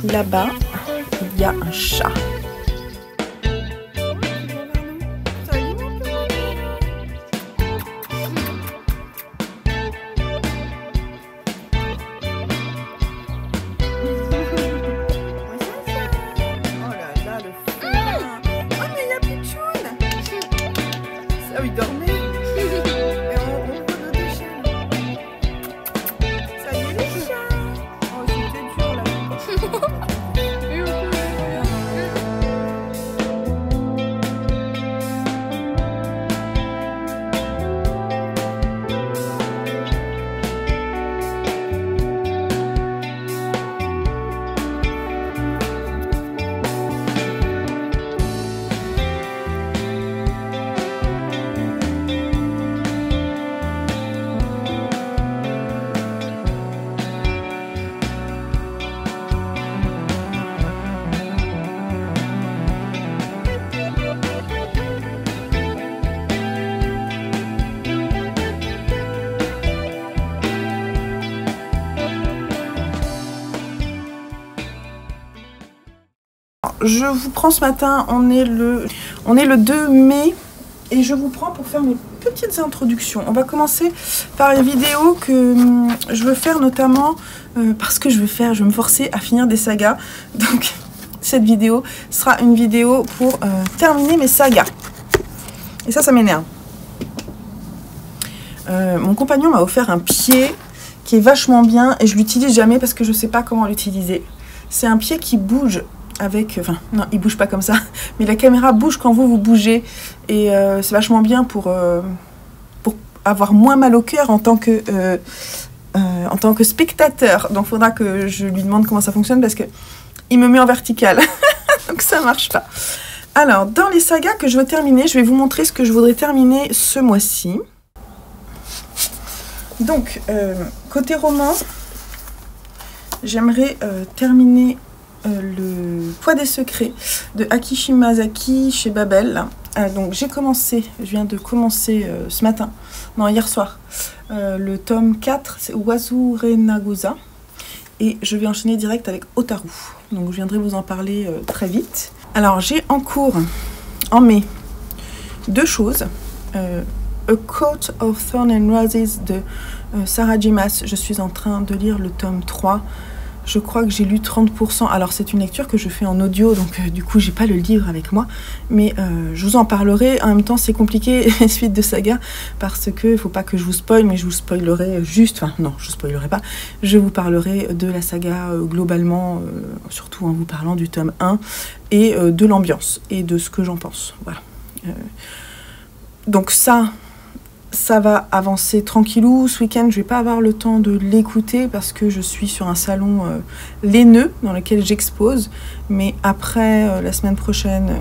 Là-bas, il y a un chat. Je vous prends ce matin, on est le 2 mai et je vous prends pour faire mes petites introductions. On va commencer par les vidéos que je veux faire notamment parce que je vais me forcer à finir des sagas. Donc cette vidéo sera une vidéo pour terminer mes sagas. Et ça m'énerve. Mon compagnon m'a offert un pied qui est vachement bien et je l'utilise jamais parce que je sais pas comment l'utiliser. C'est un pied qui bouge. Enfin, non, il bouge pas comme ça, mais la caméra bouge quand vous bougez et c'est vachement bien pour avoir moins mal au cœur en tant que spectateur. Donc, il faudra que je lui demande comment ça fonctionne parce que il me met en vertical, donc ça marche pas. Alors, dans les sagas que je veux terminer, je vais vous montrer ce que je voudrais terminer ce mois-ci. Donc, côté roman, j'aimerais terminer le poids des secrets de Aki Shimazaki chez Babel. Donc je viens de commencer ce matin, non hier soir, le tome 4, c'est Wazure Nagosa, et je vais enchaîner direct avec Otaru. Donc je viendrai vous en parler très vite. Alors j'ai en cours, en mai, deux choses. A Court of Thorns and Roses de Sarah J. Maas. Je suis en train de lire le tome 3. Je crois que j'ai lu 30%. Alors c'est une lecture que je fais en audio, donc du coup j'ai pas le livre avec moi. Mais je vous en parlerai. En même temps c'est compliqué, suite de saga, parce que faut pas que je vous spoil, mais je vous spoilerai juste. Enfin non, je vous spoilerai pas. Je vous parlerai de la saga globalement, surtout en vous parlant du tome 1 et de l'ambiance et de ce que j'en pense. Voilà. Donc ça va avancer tranquillou. Ce week-end, je vais pas avoir le temps de l'écouter parce que je suis sur un salon laineux dans lequel j'expose. Mais après, la semaine prochaine,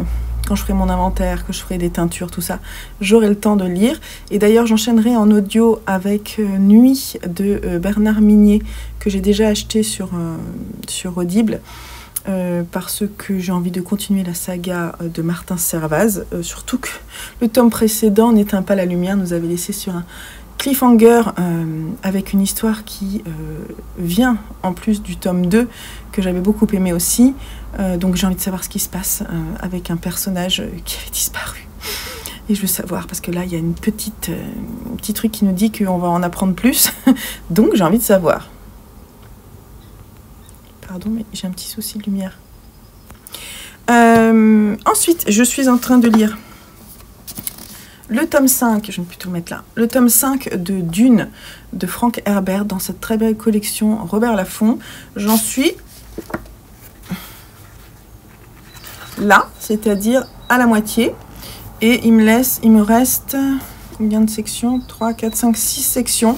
quand je ferai mon inventaire, que je ferai des teintures, tout ça, j'aurai le temps de lire. Et d'ailleurs, j'enchaînerai en audio avec Nuit de Bernard Minier, que j'ai déjà acheté sur Audible. Parce que j'ai envie de continuer la saga de Martin Servaz, surtout que le tome précédent, N'éteins pas la lumière, nous avait laissé sur un cliffhanger avec une histoire qui vient en plus du tome 2 que j'avais beaucoup aimé aussi, donc j'ai envie de savoir ce qui se passe avec un personnage qui avait disparu et je veux savoir parce que là il y a un petit truc qui nous dit qu'on va en apprendre plus donc j'ai envie de savoir. Pardon, mais j'ai un petit souci de lumière. Ensuite, je suis en train de lire le tome 5, je vais plutôt le mettre là, le tome 5 de Dune de Frank Herbert dans cette très belle collection Robert Laffont. J'en suis là, c'est-à-dire à la moitié. Et il me reste combien de sections? 3, 4, 5, 6 sections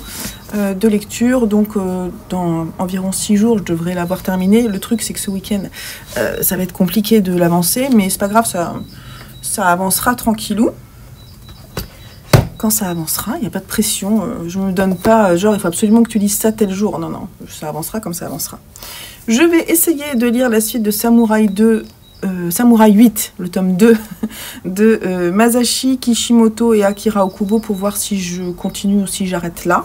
de lecture. Donc dans environ 6 jours, je devrais l'avoir terminé. Le truc, c'est que ce week-end, ça va être compliqué de l'avancer. Mais c'est pas grave, ça avancera tranquillou. Quand ça avancera, il n'y a pas de pression. Je ne me donne pas, genre, il faut absolument que tu lises ça tel jour. Non, non, ça avancera comme ça avancera. Je vais essayer de lire la suite de Samouraï 8, le tome 2, de Masashi Kishimoto et Akira Okubo pour voir si je continue ou si j'arrête là.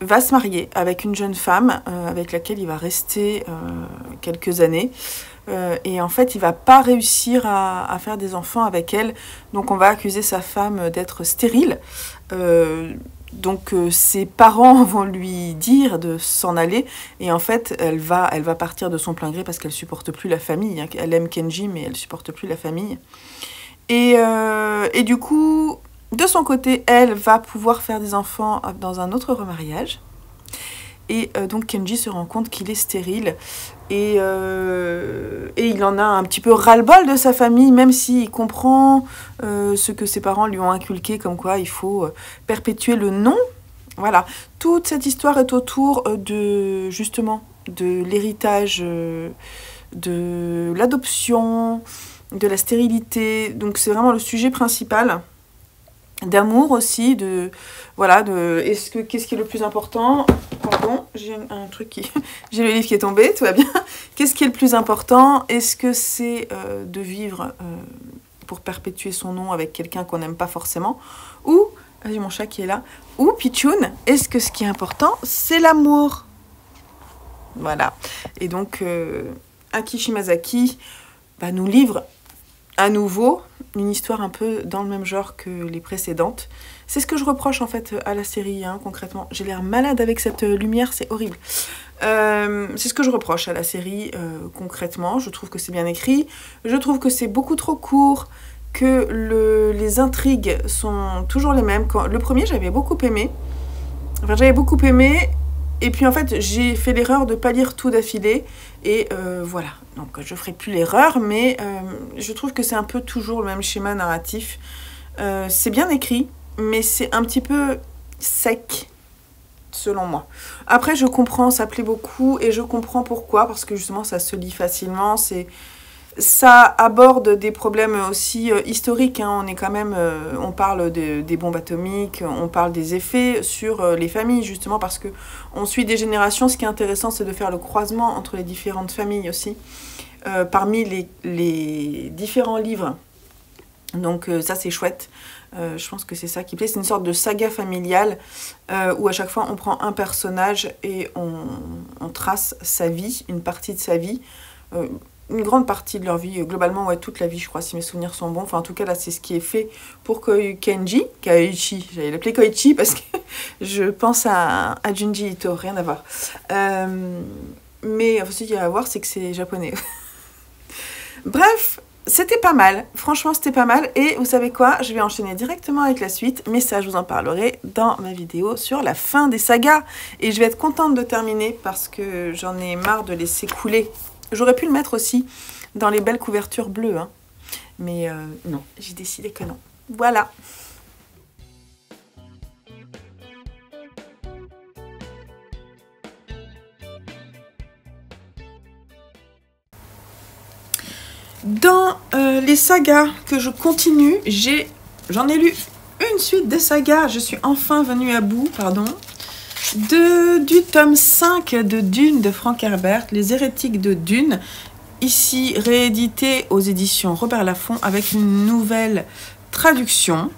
va se marier avec une jeune femme avec laquelle il va rester quelques années. Et en fait, il va pas réussir à faire des enfants avec elle. Donc on va accuser sa femme d'être stérile. Donc ses parents vont lui dire de s'en aller. Et en fait, elle va partir de son plein gré parce qu'elle supporte plus la famille. Hein. Elle aime Kenji, mais elle supporte plus la famille. Et du coup, de son côté, elle va pouvoir faire des enfants dans un autre remariage. Et donc Kenji se rend compte qu'il est stérile. Et il en a un petit peu ras-le-bol de sa famille, même s'il comprend ce que ses parents lui ont inculqué, comme quoi il faut perpétuer le nom. Voilà. Toute cette histoire est autour justement, de l'héritage, de l'adoption, de la stérilité. Donc c'est vraiment le sujet principal. D'amour aussi, qu'est-ce qui est le plus important? Pardon, j'ai un truc qui... j'ai le livre qui est tombé, tout va bien. Qu'est-ce qui est le plus important? Est-ce que c'est de vivre pour perpétuer son nom avec quelqu'un qu'on n'aime pas forcément? Ou, j'ai mon chat qui est là, ou Pichoun, est-ce que ce qui est important, c'est l'amour? Voilà. Et donc, Aki Shimazaki nous livre à nouveau une histoire un peu dans le même genre que les précédentes. C'est ce que je reproche en fait à la série, hein, concrètement. J'ai l'air malade avec cette lumière, c'est horrible. C'est ce que je reproche à la série, concrètement. Je trouve que c'est bien écrit. Je trouve que c'est beaucoup trop court, que les intrigues sont toujours les mêmes. Le premier, j'avais beaucoup aimé. Et puis en fait, j'ai fait l'erreur de ne pas lire tout d'affilée. Et voilà, donc je ne ferai plus l'erreur, mais je trouve que c'est un peu toujours le même schéma narratif. C'est bien écrit, mais c'est un petit peu sec, selon moi. Après, je comprends, ça plaît beaucoup, et je comprends pourquoi, parce que justement, ça se lit facilement, ça aborde des problèmes aussi historiques, hein. On est quand même, on parle des bombes atomiques, on parle des effets sur les familles, justement parce que on suit des générations. Ce qui est intéressant, c'est de faire le croisement entre les différentes familles aussi, parmi les différents livres. Donc ça, c'est chouette. Je pense que c'est ça qui plaît. C'est une sorte de saga familiale où à chaque fois, on prend un personnage et on trace sa vie, une partie de sa vie. Une grande partie de leur vie, globalement, ouais, toute la vie, je crois, si mes souvenirs sont bons. Enfin, en tout cas, là, c'est ce qui est fait pour Koichi, j'allais l'appeler Koichi parce que je pense à Junji Ito, rien à voir. Mais ce qu'il y a à voir, c'est que c'est japonais. Bref, c'était pas mal, franchement, c'était pas mal. Et vous savez quoi, je vais enchaîner directement avec la suite, mais ça, je vous en parlerai dans ma vidéo sur la fin des sagas. Et je vais être contente de terminer parce que j'en ai marre de laisser couler. J'aurais pu le mettre aussi dans les belles couvertures bleues, hein. Mais non, j'ai décidé que non. Voilà. Dans les sagas que je continue, j'en ai lu une suite de sagas. Je suis enfin venue à bout, du tome 5 de Dune de Frank Herbert, Les Hérétiques de Dune, ici réédité aux éditions Robert Laffont avec une nouvelle traduction.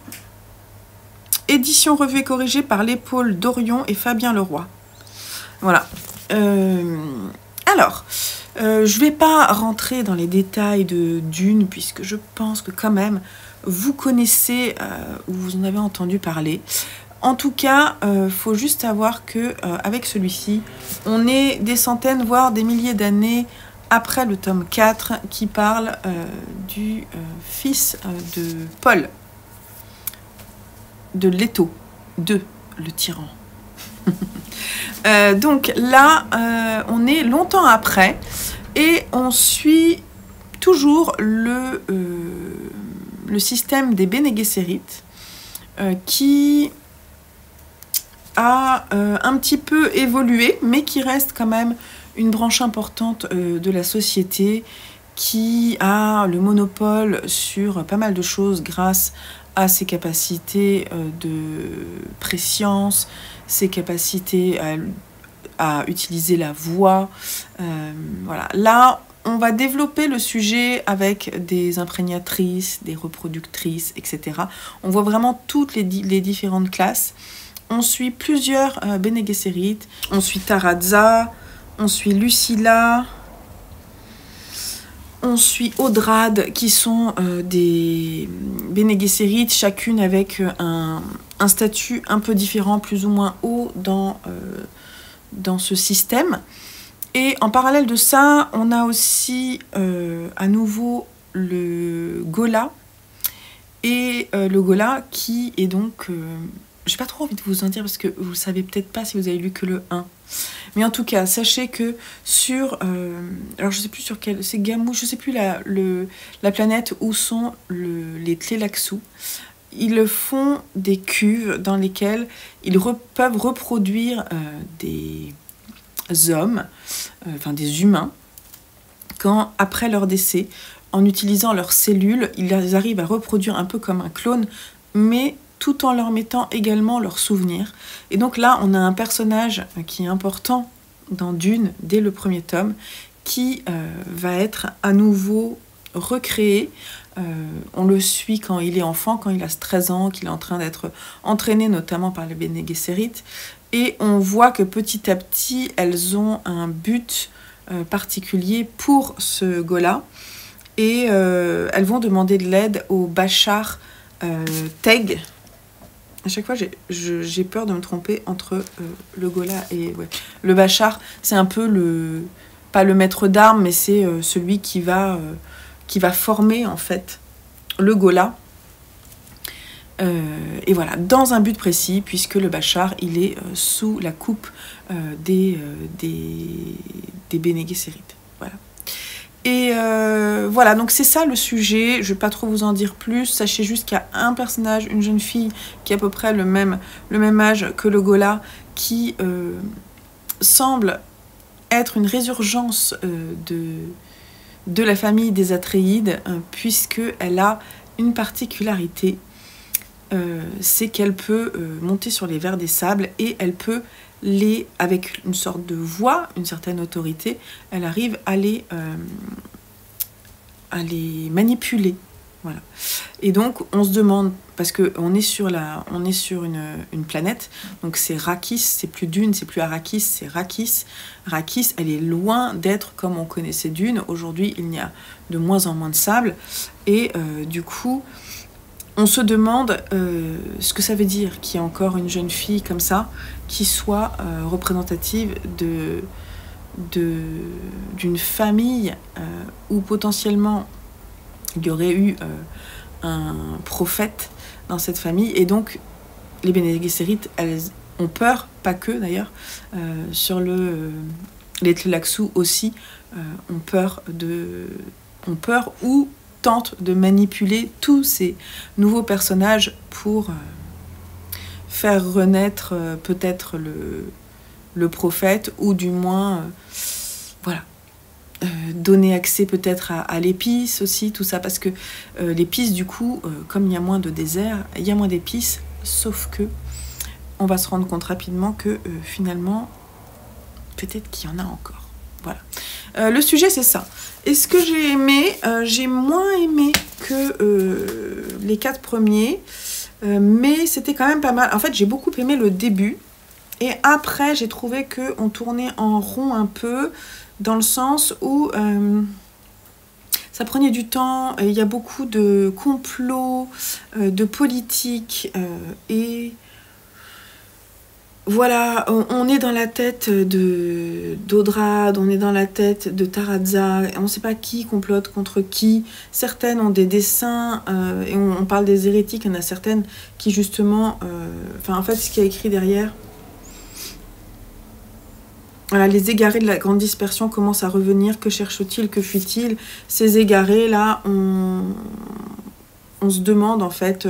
Édition revue et corrigée par l'épaule d'Orion et Fabien Leroy. Voilà. Alors, je ne vais pas rentrer dans les détails de Dune, puisque je pense que quand même, vous connaissez ou vous en avez entendu parler. En tout cas, faut juste savoir que avec celui-ci, on est des centaines, voire des milliers d'années après le tome 4 qui parle du fils de Paul, de Leto, le tyran. Donc là, on est longtemps après et on suit toujours le système des Bene Gesserit qui a un petit peu évolué, mais qui reste quand même une branche importante de la société, qui a le monopole sur pas mal de choses grâce à ses capacités de préscience, ses capacités à utiliser la voix. Voilà. Là, on va développer le sujet avec des imprégnatrices, des reproductrices, etc. On voit vraiment toutes les différentes classes. on suit plusieurs Bene Gesserit. On suit Tarazza, on suit Lucilla, on suit Audrade, qui sont des Bene Gesserit, chacune avec un statut un peu différent, plus ou moins haut dans ce système. Et en parallèle de ça, on a aussi à nouveau le Ghola. Et le Ghola qui est donc... j'ai pas trop envie de vous en dire parce que vous savez peut-être pas si vous avez lu que le 1. Mais en tout cas, sachez que sur... alors je sais plus sur quel... C'est Gamou, je sais plus la planète où sont les Tleilaxu. Ils font des cuves dans lesquelles ils peuvent reproduire des hommes, enfin des humains, quand après leur décès, en utilisant leurs cellules, ils arrivent à reproduire un peu comme un clone, mais tout en leur mettant également leurs souvenirs. Et donc là, on a un personnage qui est important dans Dune, dès le premier tome, qui va être à nouveau recréé. On le suit quand il est enfant, quand il a 13 ans, qu'il est en train d'être entraîné notamment par les Bene Gesserit. Et on voit que petit à petit, elles ont un but particulier pour ce Ghola. Et elles vont demander de l'aide au Bashar Teg. À chaque fois, j'ai peur de me tromper entre le Ghola et... Ouais. Le Bashar, c'est un peu le... Pas le maître d'armes, mais c'est celui qui va former, en fait, le Ghola. Et voilà, dans un but précis, puisque le Bashar, il est sous la coupe des Bene Gesserit. Voilà. Et voilà, donc c'est ça le sujet. Je ne vais pas trop vous en dire plus. Sachez juste qu'il y a un personnage, une jeune fille qui a à peu près le même âge que le Ghola, qui semble être une résurgence de la famille des Atréides, puisqu'elle a une particularité. C'est qu'elle peut monter sur les vers des sables et elle peut avec une sorte de voix, une certaine autorité, elle arrive à les manipuler. Voilà. Et donc on se demande, parce qu'on est sur une planète, donc c'est Rakis, c'est plus Dune, c'est plus Arrakis, c'est Rakis. Rakis, elle est loin d'être comme on connaissait Dune. Aujourd'hui, il y a de moins en moins de sable. Et du coup, on se demande ce que ça veut dire qu'il y ait encore une jeune fille comme ça qui soit représentative d'une famille où potentiellement il y aurait eu un prophète dans cette famille. Et donc, les Bene Gesserit, elles ont peur, pas que d'ailleurs, sur les Tleilaxu aussi, ont peur ou tentent de manipuler tous ces nouveaux personnages pour faire renaître peut-être le prophète, ou du moins voilà, donner accès peut-être à l'épice aussi, tout ça, parce que l'épice, du coup, comme il y a moins de désert, il y a moins d'épices, sauf que on va se rendre compte rapidement que finalement peut-être qu'il y en a encore. Voilà. Le sujet, c'est ça. Est-ce que j'ai aimé? J'ai moins aimé que les 4 premiers, mais c'était quand même pas mal. En fait, j'ai beaucoup aimé le début, et après, j'ai trouvé qu'on tournait en rond un peu, dans le sens où ça prenait du temps, il y a beaucoup de complots, de politique, et... Voilà, on est dans la tête d'Audrade, on est dans la tête de Tarazza, on ne sait pas qui complote contre qui. Certaines ont des dessins, et on parle des hérétiques, il y en a certaines qui justement... en fait, ce qu'il y a écrit derrière... Voilà, les égarés de la grande dispersion commencent à revenir, que cherchent-ils, que fuient-ils? Ces égarés-là, on se demande en fait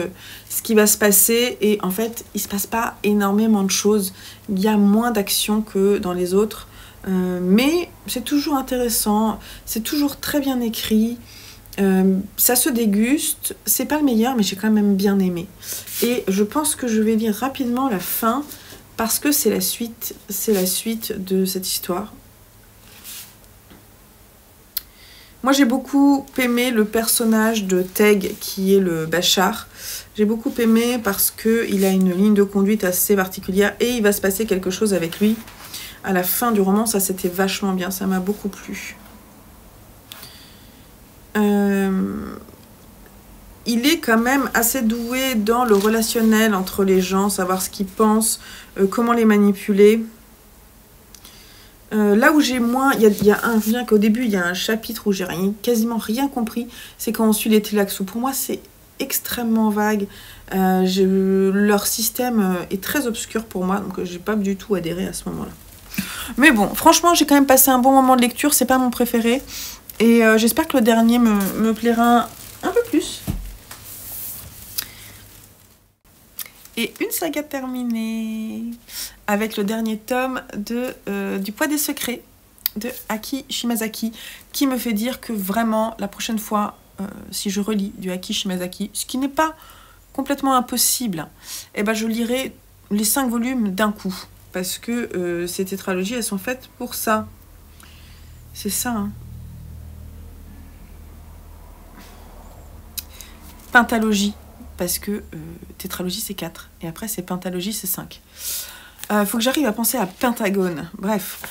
ce qui va se passer, et en fait il se passe pas énormément de choses, il y a moins d'action que dans les autres, mais c'est toujours intéressant, c'est toujours très bien écrit, ça se déguste, c'est pas le meilleur mais j'ai quand même bien aimé, et je pense que je vais lire rapidement la fin parce que c'est la suite de cette histoire. Moi, j'ai beaucoup aimé le personnage de Teg, qui est le Bachar. J'ai beaucoup aimé parce qu'il a une ligne de conduite assez particulière et il va se passer quelque chose avec lui à la fin du roman. Ça, c'était vachement bien, ça m'a beaucoup plu. Il est quand même assez doué dans le relationnel entre les gens, savoir ce qu'ils pensent, comment les manipuler. Là où j'ai moins, bien qu'au début, il y a un chapitre où j'ai quasiment rien compris, c'est quand on suit les Tleilaxu. Pour moi, c'est extrêmement vague. Leur système est très obscur pour moi, donc j'ai pas du tout adhéré à ce moment-là. Mais bon, franchement, j'ai quand même passé un bon moment de lecture, c'est pas mon préféré. Et j'espère que le dernier me plaira un peu plus. Et une saga terminée avec le dernier tome du Poids des secrets de Aki Shimazaki, qui me fait dire que vraiment, la prochaine fois, si je relis du Aki Shimazaki, ce qui n'est pas complètement impossible, eh ben je lirai les 5 volumes d'un coup. Parce que ces tétralogies, elles sont faites pour ça. C'est ça, hein. Pentalogie. Parce que tétralogie, c'est 4. Et après, c'est pentalogie, c'est 5. Faut que j'arrive à penser à Pentagone. Bref.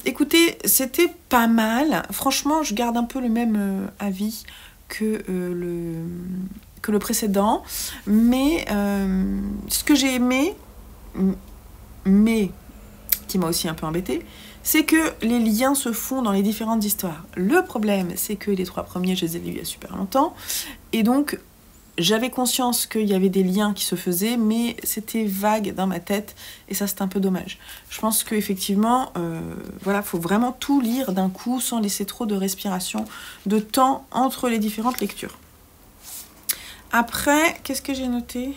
Écoutez, c'était pas mal. Franchement, je garde un peu le même avis que le précédent. Mais ce que j'ai aimé, mais qui m'a aussi un peu embêté, c'est que les liens se font dans les différentes histoires. Le problème, c'est que les 3 premiers, je les ai lus il y a super longtemps. Et donc, j'avais conscience qu'il y avait des liens qui se faisaient, mais c'était vague dans ma tête, et ça, c'est un peu dommage. Je pense qu'effectivement, voilà, faut vraiment tout lire d'un coup, sans laisser trop de respiration, de temps entre les différentes lectures. Après, qu'est-ce que j'ai noté ?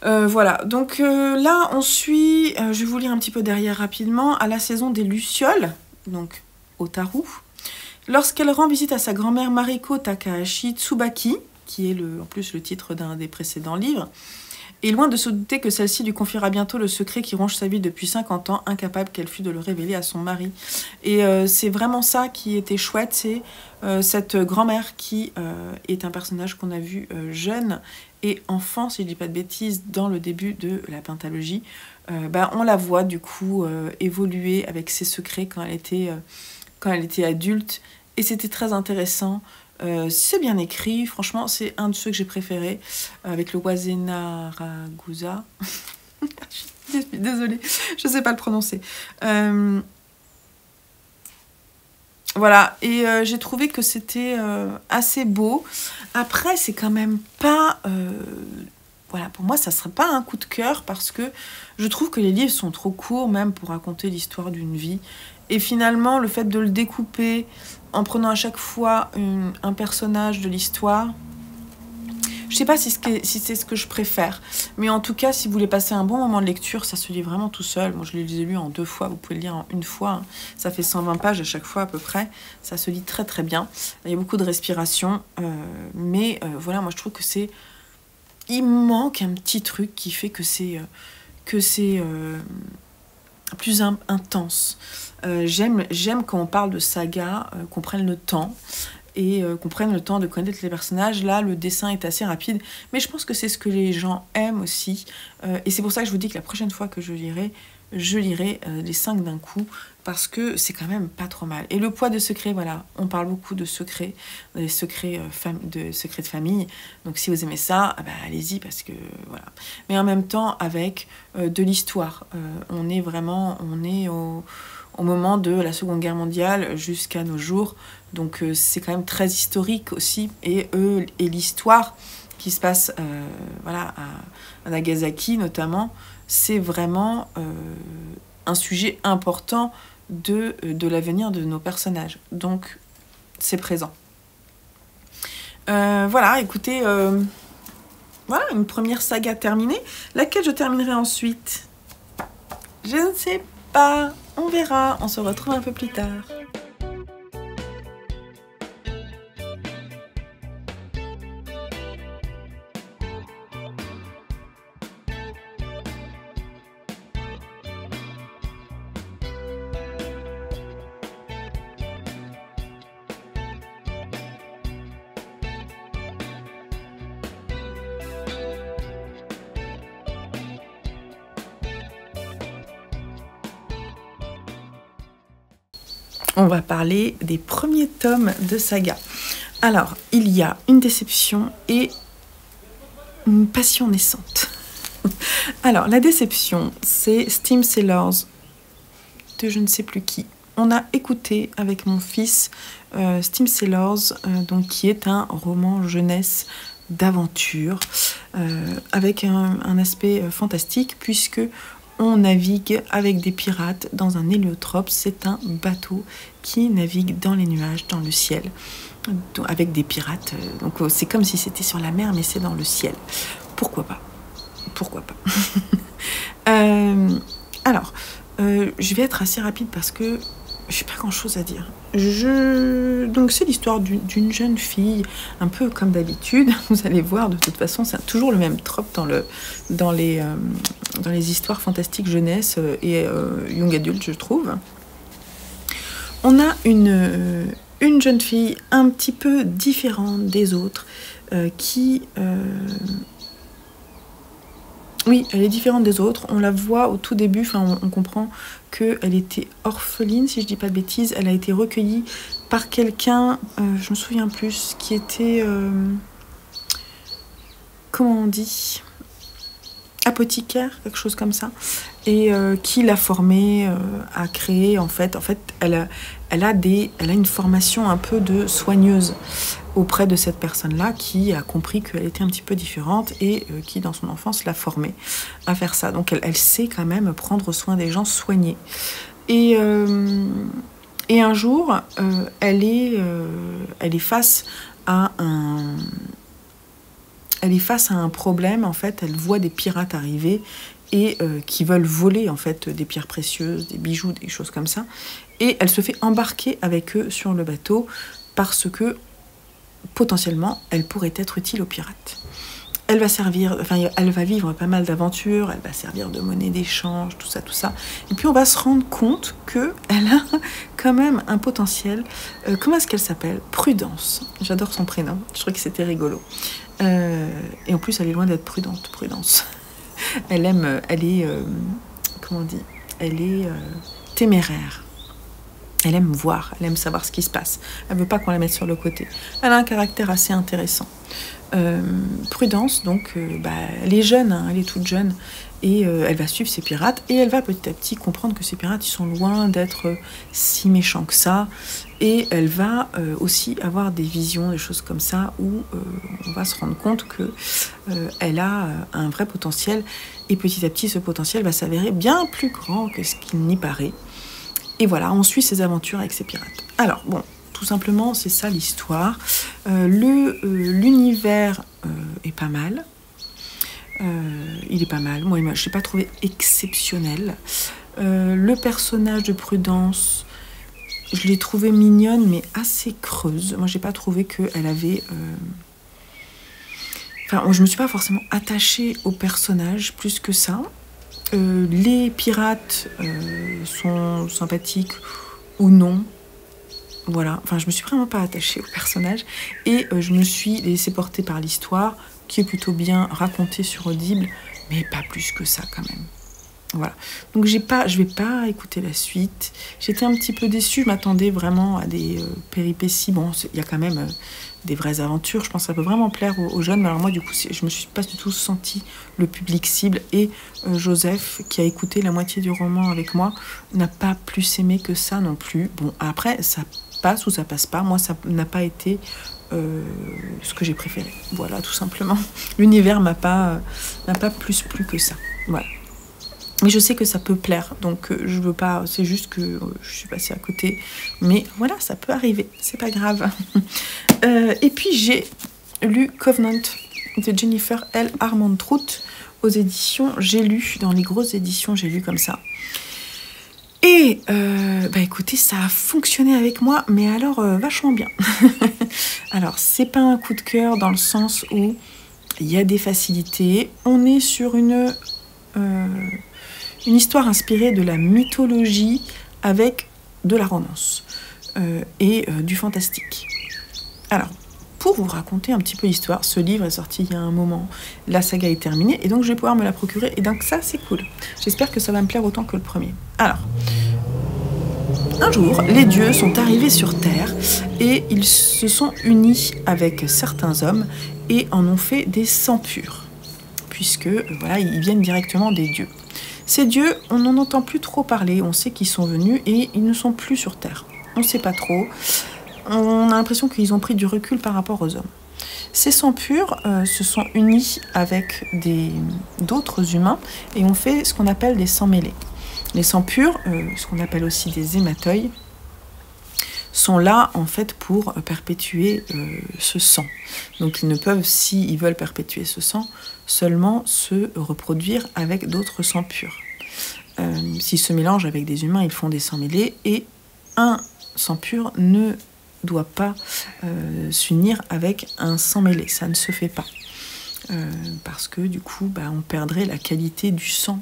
Voilà, donc là, on suit, je vais vous lire un petit peu derrière rapidement, à la saison des Lucioles, donc Otaru. Lorsqu'elle rend visite à sa grand-mère Mariko Takahashi Tsubaki, qui est en plus le titre d'un des précédents livres, et loin de se douter que celle-ci lui confiera bientôt le secret qui ronge sa vie depuis 50 ans, incapable qu'elle fût de le révéler à son mari. Et c'est vraiment ça qui était chouette, c'est cette grand-mère qui est un personnage qu'on a vu jeune et enfant, si je ne dis pas de bêtises, dans le début de la pentalogie. On la voit du coup évoluer avec ses secrets quand elle était adulte. Et c'était très intéressant. C'est bien écrit. Franchement, c'est un de ceux que j'ai préférés. Avec le Wazenaragusa. Je suis désolée. Je ne sais pas le prononcer. Voilà. Et j'ai trouvé que c'était assez beau. Après, c'est quand même pas... voilà, pour moi, ça ne serait pas un coup de cœur parce que je trouve que les livres sont trop courts, même pour raconter l'histoire d'une vie. Et finalement, le fait de le découper en prenant à chaque fois un personnage de l'histoire, je ne sais pas si c'est ce que je préfère. Mais en tout cas, si vous voulez passer un bon moment de lecture, ça se lit vraiment tout seul. Moi, je les ai lus en 2 fois. Vous pouvez le lire en 1 fois. Hein. Ça fait 120 pages à chaque fois à peu près. Ça se lit très très bien. Il y a beaucoup de respiration. Mais voilà, moi je trouve que c'est... Il manque un petit truc qui fait que c'est plus intense. J'aime quand on parle de saga, qu'on prenne le temps et qu'on prenne le temps de connaître les personnages. Là, le dessin est assez rapide, mais je pense que c'est ce que les gens aiment aussi. Et c'est pour ça que je vous dis que la prochaine fois que je lirai les 5 d'un coup, parce que c'est quand même pas trop mal. Et le poids de secrets, voilà, on parle beaucoup de secrets, des secrets de famille. Donc si vous aimez ça, allez-y, parce que voilà. Mais en même temps, avec de l'histoire. On est au moment de la Seconde Guerre mondiale jusqu'à nos jours. Donc c'est quand même très historique aussi. Et l'histoire qui se passe à Nagasaki notamment, c'est vraiment un sujet important de l'avenir de nos personnages. Donc, c'est présent. Voilà, écoutez, voilà, une première saga terminée. Laquelle je terminerai ensuite? Je ne sais pas. On verra. On se retrouve un peu plus tard. on va parler des premiers tomes de saga. Alors, il y a une déception et une passion naissante. Alors, la déception, c'est Steam Sailors de je ne sais plus qui. On a écouté avec mon fils Steam Sailors, donc, qui est un roman jeunesse d'aventure, avec un aspect fantastique, puisque on navigue avec des pirates dans un héliotrope. C'est un bateau qui navigue dans les nuages, dans le ciel, avec des pirates. Donc c'est comme si c'était sur la mer, mais c'est dans le ciel. Pourquoi pas? Pourquoi pas? Alors, je vais être assez rapide parce que je n'ai pas grand-chose à dire. Donc c'est l'histoire d'une jeune fille, un peu comme d'habitude. Vous allez voir, de toute façon, c'est toujours le même trope dans les histoires fantastiques jeunesse et young adulte, je trouve. On a une jeune fille un petit peu différente des autres qui... Oui, elle est différente des autres. On la voit au tout début, enfin, on comprend qu'elle était orpheline, si je dis pas de bêtises. Elle a été recueillie par quelqu'un, je me souviens plus, qui était... comment on dit, apothicaire, quelque chose comme ça, et qui l'a formée à créer, en fait, elle a une formation un peu de soigneuse auprès de cette personne-là qui a compris qu'elle était un petit peu différente et qui, dans son enfance, l'a formée à faire ça. Donc, elle sait quand même prendre soin des gens soignés. Et un jour, elle est face à un problème. En fait, elle voit des pirates arriver et qui veulent voler, en fait, des pierres précieuses, des bijoux, des choses comme ça. Et elle se fait embarquer avec eux sur le bateau parce que potentiellement, elle pourrait être utile aux pirates. Elle va vivre pas mal d'aventures, elle va servir de monnaie d'échange, tout ça. Et puis on va se rendre compte qu'elle a quand même un potentiel. Comment est-ce qu'elle s'appelle? Prudence. J'adore son prénom, je trouvais que c'était rigolo. Et en plus, elle est loin d'être prudente, Prudence. Elle est téméraire. Elle aime voir, elle aime savoir ce qui se passe. Elle ne veut pas qu'on la mette sur le côté. Elle a un caractère assez intéressant. Prudence, donc, elle est jeune, hein, elle est toute jeune, et elle va suivre ces pirates, et elle va petit à petit comprendre que ces pirates, ils sont loin d'être si méchants que ça, et elle va aussi avoir des visions, des choses comme ça, où on va se rendre compte qu'elle a un vrai potentiel, et petit à petit, ce potentiel va s'avérer bien plus grand que ce qu'il n'y paraît. Et voilà, on suit ses aventures avec ces pirates. Alors, bon, tout simplement, c'est ça l'histoire. L'univers est pas mal. Il est pas mal. Moi, je ne l'ai pas trouvé exceptionnel. Le personnage de Prudence, je l'ai trouvé mignonne, mais assez creuse. Moi, je n'ai pas trouvé qu'elle avait... Enfin, je ne me suis pas forcément attachée au personnage plus que ça. Les pirates sont sympathiques ou non. Voilà, enfin je me suis vraiment pas attachée au personnage et je me suis laissée porter par l'histoire qui est plutôt bien racontée sur Audible, mais pas plus que ça quand même. Voilà, donc je vais pas écouter la suite. J'étais un petit peu déçue, je m'attendais vraiment à des péripéties. Bon, il y a quand même des vraies aventures, je pense que ça peut vraiment plaire aux jeunes, mais alors moi du coup je me suis pas du tout senti le public cible, et Joseph, qui a écouté la moitié du roman avec moi, n'a pas plus aimé que ça non plus. Bon, après ça passe ou ça passe pas, moi ça n'a pas été ce que j'ai préféré, voilà, tout simplement. L'univers n'a pas plus plu que ça, voilà. Mais je sais que ça peut plaire, donc je veux pas, c'est juste que je suis passée à côté. Mais voilà, ça peut arriver, c'est pas grave. Et puis j'ai lu Covenant de Jennifer L. Armentrout aux éditions J'ai lu, dans les grosses éditions J'ai lu comme ça. Et écoutez, ça a fonctionné avec moi, mais alors vachement bien. Alors, c'est pas un coup de cœur dans le sens où il y a des facilités. On est sur une histoire inspirée de la mythologie avec de la romance et du fantastique. Alors, pour vous raconter un petit peu l'histoire, ce livre est sorti il y a un moment, la saga est terminée, et donc je vais pouvoir me la procurer, et donc ça c'est cool. J'espère que ça va me plaire autant que le premier. Alors, Un jour, les dieux sont arrivés sur Terre et ils se sont unis avec certains hommes et en ont fait des sangs purs, puisque voilà, ils viennent directement des dieux. Ces dieux, on n'en entend plus trop parler, on sait qu'ils sont venus et ils ne sont plus sur Terre. On ne sait pas trop, on a l'impression qu'ils ont pris du recul par rapport aux hommes. Ces sangs purs se sont unis avec d'autres humains et ont fait ce qu'on appelle des sangs mêlés. Les sangs purs, ce qu'on appelle aussi des hémateuils, sont là en fait pour perpétuer ce sang. Donc ils ne peuvent, s'ils veulent perpétuer ce sang, seulement se reproduire avec d'autres sangs purs. S'ils se mélangent avec des humains, ils font des sangs mêlés et un sang pur ne doit pas s'unir avec un sang mêlé, ça ne se fait pas. Parce que du coup, on perdrait la qualité du sang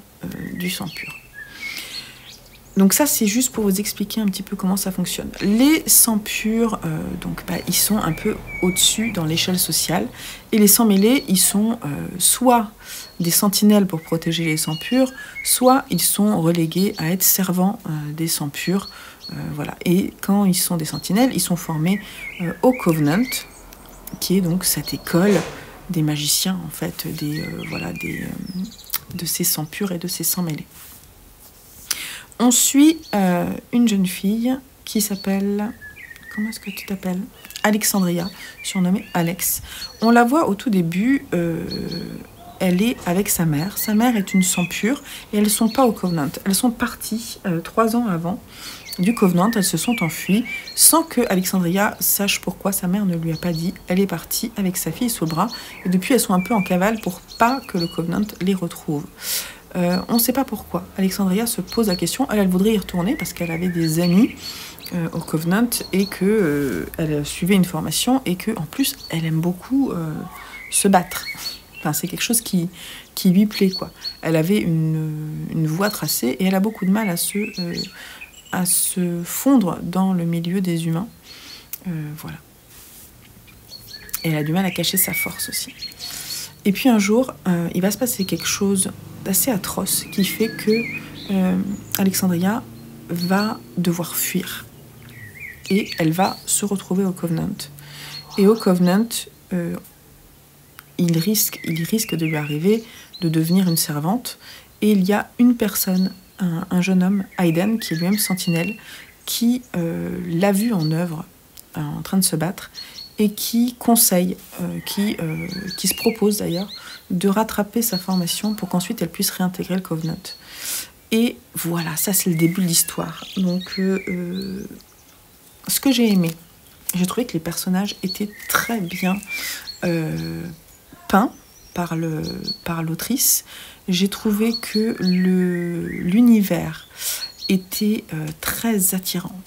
pur. Donc ça, c'est juste pour vous expliquer un petit peu comment ça fonctionne. Les sangs purs, ils sont un peu au-dessus dans l'échelle sociale. Et les sangs mêlés, ils sont soit des sentinelles pour protéger les sangs purs, soit ils sont relégués à être servants des sangs purs. Voilà. Et quand ils sont des sentinelles, ils sont formés au Covenant, qui est donc cette école des magiciens, en fait, de ces sangs purs et de ces sangs mêlés. On suit une jeune fille qui s'appelle... Comment est-ce que tu t'appelles? Alexandria, surnommée Alex. On la voit au tout début, elle est avec sa mère. Sa mère est une sang pure et elles ne sont pas au Covenant. Elles sont parties 3 ans avant du Covenant. Elles se sont enfuies sans que Alexandria sache pourquoi sa mère ne lui a pas dit. Elle est partie avec sa fille sous le bras et depuis elles sont un peu en cavale pour pas que le Covenant les retrouve. On ne sait pas pourquoi. Alexandria se pose la question. Elle voudrait y retourner parce qu'elle avait des amis au Covenant et qu'elle suivait une formation et qu'en plus, elle aime beaucoup se battre. Enfin, c'est quelque chose qui lui plaît, quoi. Elle avait une voie tracée et elle a beaucoup de mal à se fondre dans le milieu des humains. Voilà. Et elle a du mal à cacher sa force aussi. Et puis un jour, il va se passer quelque chose d'assez atroce qui fait que Alexandria va devoir fuir. Et elle va se retrouver au Covenant. Et au Covenant, il risque de lui arriver de devenir une servante. Et il y a une personne, un jeune homme, Aiden, qui est lui-même sentinelle, qui l'a vu en œuvre, en train de se battre, et qui conseille, qui se propose d'ailleurs, de rattraper sa formation pour qu'ensuite elle puisse réintégrer le Covenant. Et voilà, ça c'est le début de l'histoire. Donc, ce que j'ai aimé, j'ai trouvé que les personnages étaient très bien peints par l'autrice. J'ai trouvé que l'univers était très attirant,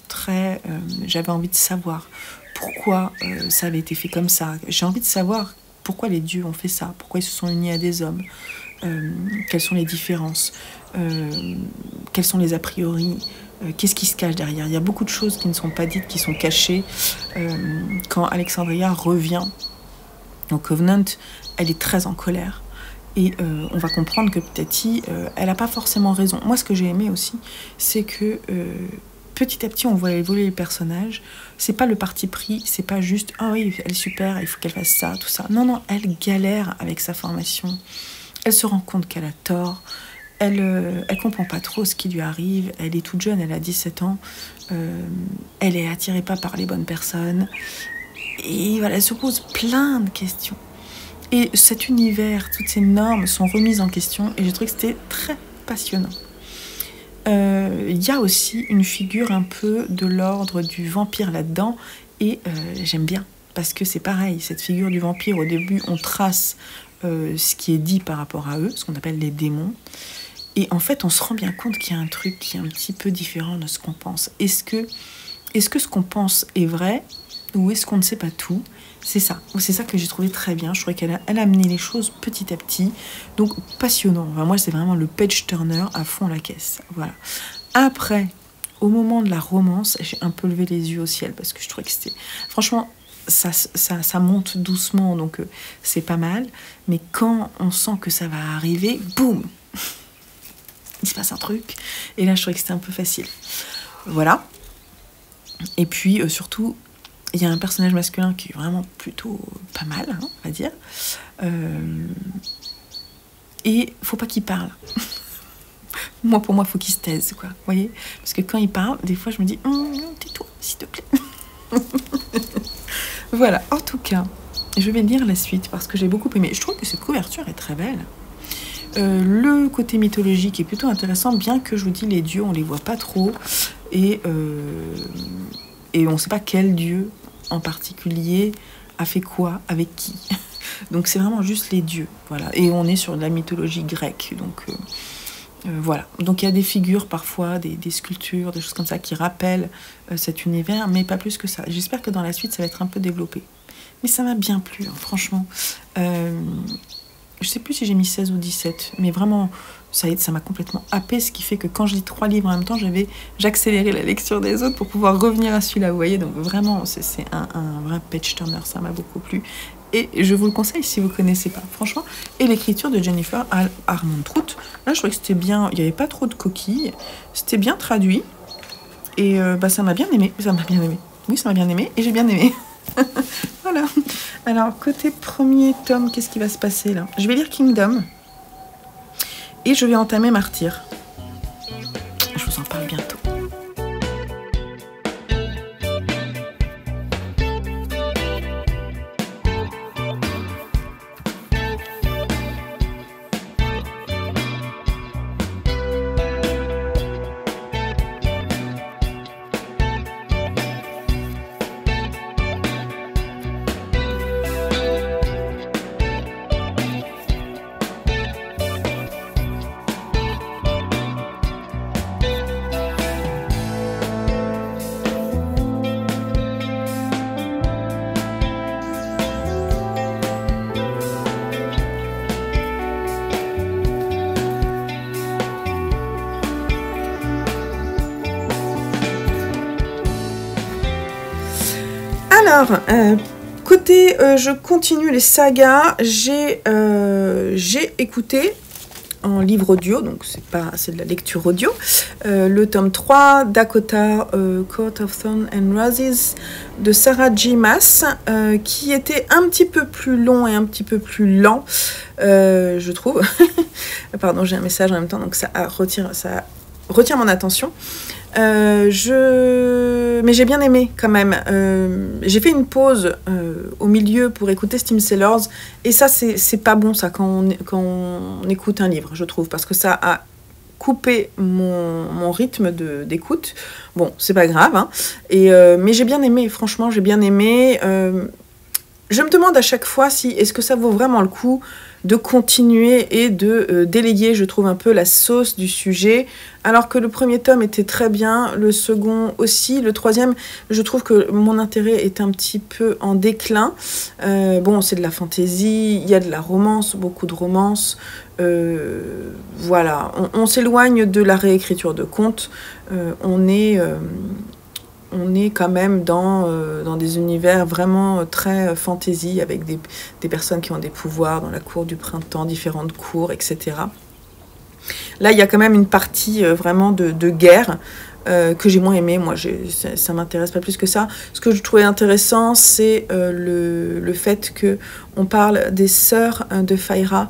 j'avais envie de savoir pourquoi ça avait été fait comme ça. J'ai envie de savoir pourquoi les dieux ont fait ça, pourquoi ils se sont unis à des hommes, quelles sont les différences, quels sont les a priori, qu'est-ce qui se cache derrière. Il y a beaucoup de choses qui ne sont pas dites, qui sont cachées. Quand Alexandria revient au Covenant, elle est très en colère. Et on va comprendre que Tati, elle n'a pas forcément raison. Moi, ce que j'ai aimé aussi, c'est que petit à petit, on voit évoluer les personnages. C'est pas le parti pris, c'est pas juste « Ah oui, elle est super, il faut qu'elle fasse ça, tout ça ». Non, elle galère avec sa formation. Elle se rend compte qu'elle a tort. Elle comprend pas trop ce qui lui arrive. Elle est toute jeune, elle a 17 ans. Elle est attirée pas par les bonnes personnes. Et voilà, elle se pose plein de questions. Et cet univers, toutes ces normes sont remises en question. Et j'ai trouvé que c'était très passionnant. Il y a aussi une figure un peu de l'ordre du vampire là-dedans. Et j'aime bien. Parce que c'est pareil, cette figure du vampire, au début, on trace ce qui est dit par rapport à eux, ce qu'on appelle les démons. Et en fait, on se rend bien compte qu'il y a un truc qui est un petit peu différent de ce qu'on pense. Est-ce que ce qu'on pense est vrai ou est-ce qu'on ne sait pas tout? C'est ça que j'ai trouvé très bien. Je trouvais qu'elle a amené les choses petit à petit. Donc, passionnant. Enfin, moi, c'est vraiment le page-turner à fond la caisse. Voilà. Après, au moment de la romance, j'ai un peu levé les yeux au ciel parce que je trouvais que c'était... Franchement, ça monte doucement, donc c'est pas mal. Mais quand on sent que ça va arriver, boum, il se passe un truc. Et là, je trouvais que c'était un peu facile. Voilà. Et puis surtout, il y a un personnage masculin qui est vraiment plutôt pas mal, hein, on va dire. Et faut pas qu'il parle. Pour moi, faut qu'il se taise, quoi. Vous voyez? Parce que quand il parle, des fois, je me dis, tais-toi, s'il te plaît. Voilà, en tout cas, je vais lire la suite parce que j'ai beaucoup aimé. Je trouve que cette couverture est très belle. Le côté mythologique est plutôt intéressant, bien que je vous dis, les dieux, on les voit pas trop. Et on ne sait pas quel dieu en particulier a fait quoi, avec qui. Donc c'est vraiment juste les dieux, voilà. Et on est sur la mythologie grecque, donc voilà. Donc il y a des figures parfois, des sculptures, des choses comme ça qui rappellent cet univers, mais pas plus que ça. J'espère que dans la suite ça va être un peu développé. Mais ça m'a bien plu, hein, franchement. Je sais plus si j'ai mis 16 ou 17, mais vraiment, ça m'a complètement happé, ce qui fait que quand je lis 3 livres en même temps, j'accélérais la lecture des autres pour pouvoir revenir à celui-là, vous voyez. Donc vraiment, c'est un vrai page turner, ça m'a beaucoup plu. Et je vous le conseille si vous ne connaissez pas, franchement. Et l'écriture de Jennifer Armentrout, là, je trouvais que c'était bien, il n'y avait pas trop de coquilles, c'était bien traduit, et ça m'a bien aimé, Oui, ça m'a bien aimé, et j'ai bien aimé. Voilà. Alors, côté premier tome, qu'est-ce qui va se passer là? Je vais lire Kingdom, et je vais entamer Martyr. Je vous en parle bientôt. Alors, côté, je continue les sagas, j'ai écouté en livre audio, donc c'est de la lecture audio, le tome 3, Dakota, Court of Thorns and Roses, de Sarah J. Maas, qui était un petit peu plus long et un petit peu plus lent, je trouve. Pardon, j'ai un message en même temps, donc ça retient mon attention. Mais j'ai bien aimé quand même. J'ai fait une pause au milieu pour écouter Tim Sellers, et ça c'est pas bon ça quand on écoute un livre, je trouve, parce que ça a coupé mon rythme d'écoute. Bon, c'est pas grave, hein. Mais j'ai bien aimé, franchement j'ai bien aimé. Je me demande à chaque fois est-ce que ça vaut vraiment le coup de continuer et de délayer, je trouve, un peu la sauce du sujet, alors que le premier tome était très bien, le second aussi, le troisième, je trouve que mon intérêt est un petit peu en déclin. Bon, c'est de la fantaisie, il y a de la romance, beaucoup de romance, voilà, on s'éloigne de la réécriture de contes, on est quand même dans des univers vraiment très fantasy, avec des personnes qui ont des pouvoirs dans la cour du printemps, différentes cours, etc. Là, il y a quand même une partie vraiment de guerre que j'ai moins aimée. Moi, ça m'intéresse pas plus que ça. Ce que je trouvais intéressant, c'est le fait qu'on parle des sœurs de Feyre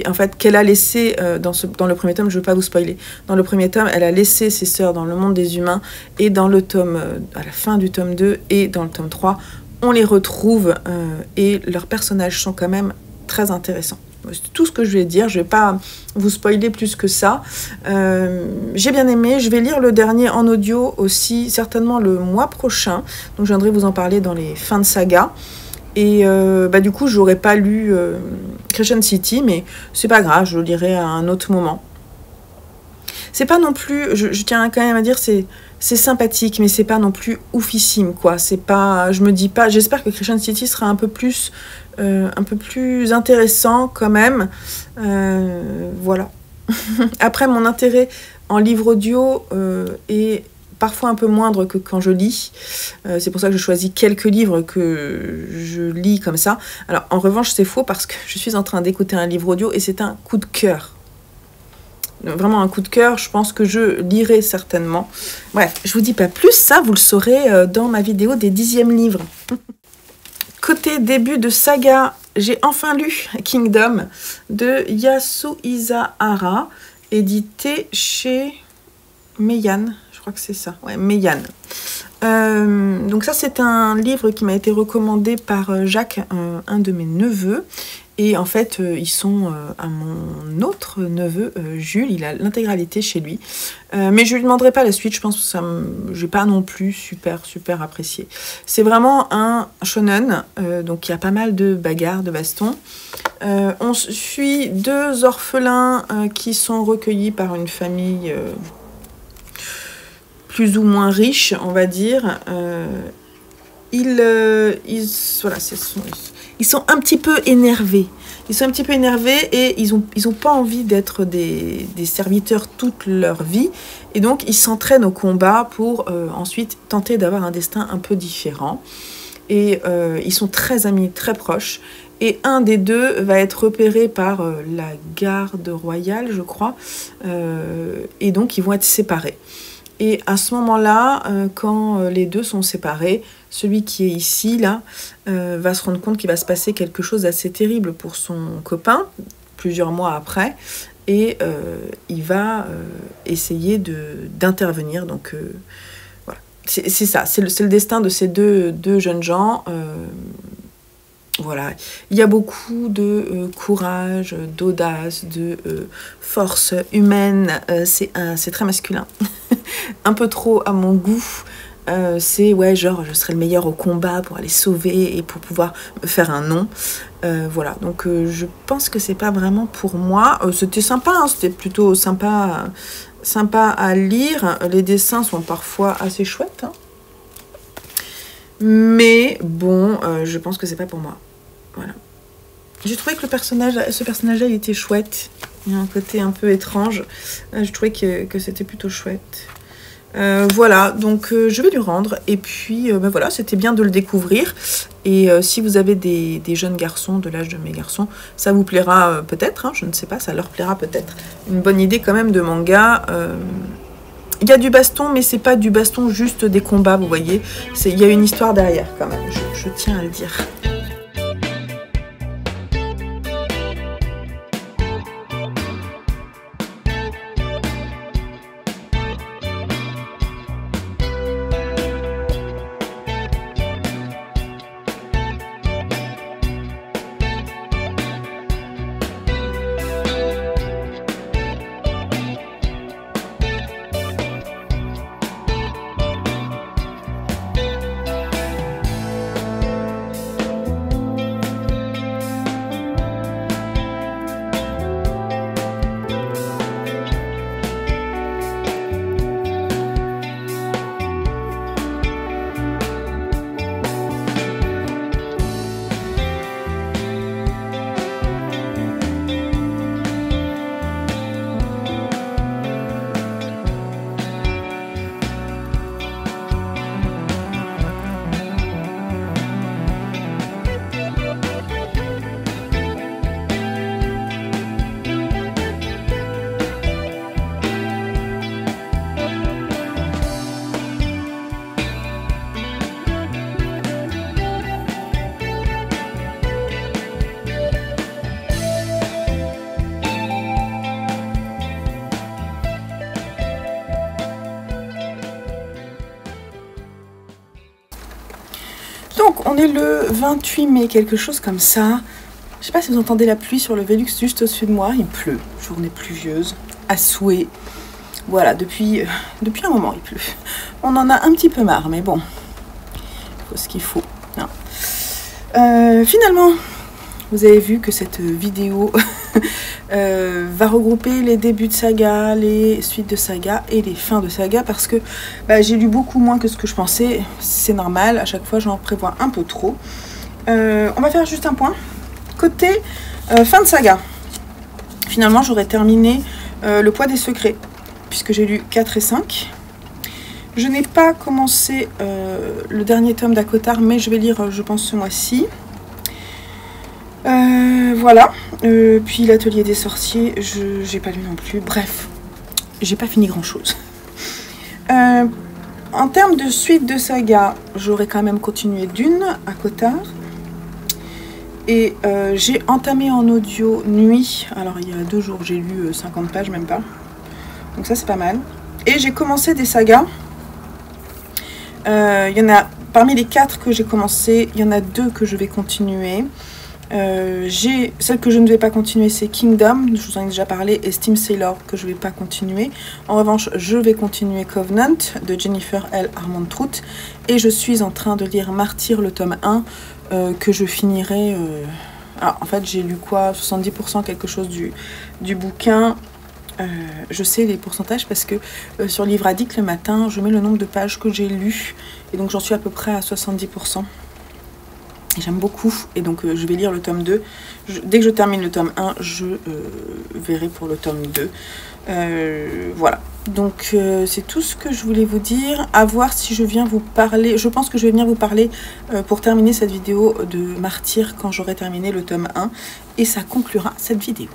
en fait, qu'elle a laissé dans le premier tome, je ne veux pas vous spoiler, dans le premier tome, elle a laissé ses sœurs dans le monde des humains, et dans le tome, à la fin du tome 2 et dans le tome 3, on les retrouve, et leurs personnages sont quand même très intéressants. C'est tout ce que je vais dire, je ne vais pas vous spoiler plus que ça. J'ai bien aimé, je vais lire le dernier en audio aussi, certainement le mois prochain, donc je viendrai vous en parler dans les fins de saga. Et du coup, j'aurais pas lu Crescent City, mais c'est pas grave, je le lirai à un autre moment. C'est pas non plus, je tiens quand même à dire, c'est sympathique, mais c'est pas non plus oufissime, quoi. C'est pas, je me dis pas, j'espère que Crescent City sera un peu plus intéressant quand même. Voilà. Après, mon intérêt en livre audio est parfois un peu moindre que quand je lis. C'est pour ça que je choisis quelques livres que je lis comme ça. Alors, en revanche, c'est faux parce que je suis en train d'écouter un livre audio et c'est un coup de cœur. vraiment un coup de cœur. Je pense que je lirai certainement. Bref, je vous dis pas plus, ça vous le saurez dans ma vidéo des 10e livres. Côté début de saga, j'ai enfin lu Kingdom de Yasuhisa Hara, édité chez Meian, je crois que c'est ça, ouais, Meian. Donc ça c'est un livre qui m'a été recommandé par Jacques, un de mes neveux. Et en fait, ils sont à mon autre neveu, Jules, il a l'intégralité chez lui. Mais je lui demanderai pas la suite, je pense que je n'ai pas non plus super apprécié. C'est vraiment un shonen, donc il y a pas mal de bagarres, de bastons. On suit 2 orphelins qui sont recueillis par une famille plus ou moins riche, on va dire. Voilà, ils sont un petit peu énervés. Ils sont un petit peu énervés et ils ont pas envie d'être des serviteurs toute leur vie. Et donc, ils s'entraînent au combat pour ensuite tenter d'avoir un destin un peu différent. Et ils sont très amis, très proches. Et un des 2 va être repéré par la garde royale, je crois. Et donc, ils vont être séparés. Et à ce moment-là, quand les 2 sont séparés, celui qui est ici, là, va se rendre compte qu'il va se passer quelque chose d'assez terrible pour son copain, plusieurs mois après, et il va essayer d'intervenir. Donc, voilà. C'est ça, c'est le destin de ces deux jeunes gens. Voilà, il y a beaucoup de courage, d'audace, de force humaine. C'est très masculin, un peu trop à mon goût. C'est ouais, genre je serai le meilleur au combat pour aller sauver et pour pouvoir me faire un nom. Voilà, donc je pense que c'est pas vraiment pour moi. C'était sympa, hein, c'était plutôt sympa à lire. Les dessins sont parfois assez chouettes, hein. Mais bon, je pense que c'est pas pour moi. Voilà. J'ai trouvé que ce personnage-là, il était chouette. Il y a un côté un peu étrange. Je trouvais que c'était plutôt chouette. Voilà, donc je vais lui rendre. Et puis, ben voilà, c'était bien de le découvrir. Et si vous avez des jeunes garçons de l'âge de mes garçons, ça vous plaira peut-être, hein, je ne sais pas, ça leur plaira peut-être. Une bonne idée quand même de manga. Il y a du baston, mais c'est pas du baston juste des combats, vous voyez. Il y a une histoire derrière quand même, je tiens à le dire. Donc on est le 28 mai, quelque chose comme ça. Je sais pas si vous entendez la pluie sur le Velux juste au-dessus de moi. Il pleut, journée pluvieuse, à souhait. Voilà, depuis un moment il pleut. On en a un petit peu marre, mais bon, il faut ce qu'il faut. Finalement, vous avez vu que cette vidéo va regrouper les débuts de saga, les suites de saga et les fins de saga, parce que j'ai lu beaucoup moins que ce que je pensais. C'est normal, à chaque fois j'en prévois un peu trop. On va faire juste un point. Côté fin de saga, finalement j'aurais terminé Le Poids des Secrets, puisque j'ai lu 4 et 5. Je n'ai pas commencé le dernier tome d'Akotar, mais je vais lire, je pense, ce mois-ci. Voilà. Puis l'Atelier des Sorciers, j'ai pas lu non plus. Bref, j'ai pas fini grand chose. En termes de suite de saga, j'aurais quand même continué Dune à Cotard. Et j'ai entamé en audio Nuit. Alors il y a 2 jours, j'ai lu 50 pages, même pas. Donc ça c'est pas mal. Et j'ai commencé des sagas. Il y en a, parmi les 4 que j'ai commencé, il y en a 2 que je vais continuer. Celle que je ne vais pas continuer, c'est Kingdom, je vous en ai déjà parlé, et Steam Sailor que je ne vais pas continuer. En revanche, je vais continuer Covenant de Jennifer L. Armentrout, et je suis en train de lire Martyr, le tome 1, que je finirai. Alors, en fait, j'ai lu quoi, 70% quelque chose du bouquin. Je sais les pourcentages parce que sur Livre Addict le matin, je mets le nombre de pages que j'ai lues, et donc j'en suis à peu près à 70%. J'aime beaucoup, et donc je vais lire le tome 2. Dès que je termine le tome 1, je verrai pour le tome 2. Voilà, donc c'est tout ce que je voulais vous dire. À voir si je viens vous parler, je pense que je vais venir vous parler pour terminer cette vidéo de Martyr quand j'aurai terminé le tome 1. Et ça conclura cette vidéo.